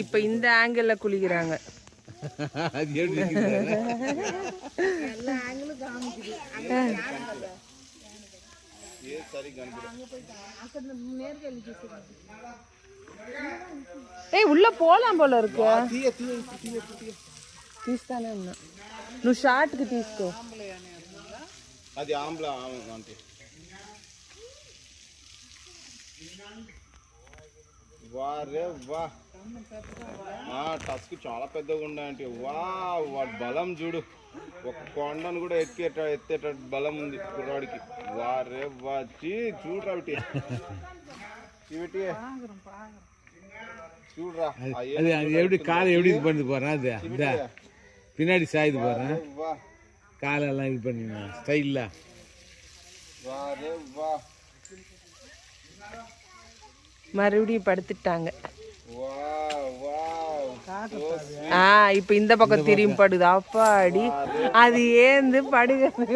இப்ப இந்த ஆங்கிள் குளிக்கிறாங்க. ஏய் உள்ள போலாம் போல இருக்கு. తీస్తానే ఉన్నా నువ్వు షార్ట్ కి తీసుకో. అది ఆంబ్లా ఆంటీ వారే వా టస్క్ చాలా పెద్దగా ఉండంటే వా వాడి బలం చూడు. ఒక కొండను కూడా ఎత్తేట బలం ఉంది కుర్రాడికి. వారే వా చూడరా ఇవిటి చూడరా எப்படி காலை எப்படி இது பண்ணி போறேன். அது இந்த பின்னாடி சாயுது போறேன். காலெல்லாம் இது பண்ணி ஸ்டைலா. மறுபடியும் படுத்துட்டாங்க. இப்ப இந்த பக்கம் திரும்பி படுது. அப்பாடி அது ஏந்து படுகிறது.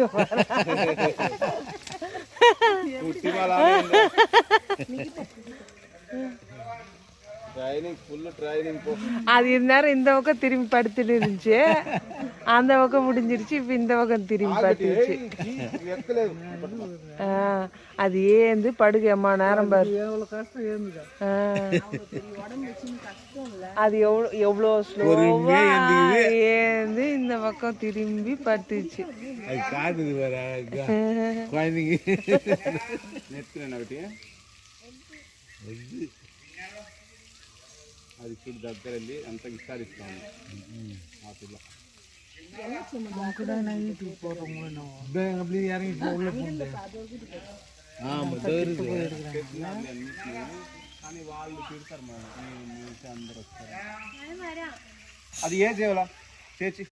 அது இருந்தாலும் இந்த பக்கம் திரும்பி படுத்துட்டு இருந்துச்சு. அந்த பக்கம் முடிஞ்சிருச்சு. இப்ப இந்த பக்கம் திரும்பி படுத்துருச்சு. அது ஏந்து படுகம்மா நேரம் பாரு. அது எவ்வளோ ஸ்லோவா ஏந்து இந்த பக்கம் திரும்பி படுத்துச்சு. అది చూడు దగ్గరండి అంత విస్తారిస్తాను ఆ పిల్ల కానీ వాళ్ళు తిడతారు అందరూ వస్తారు. అది ఏ చేయాలా చేసి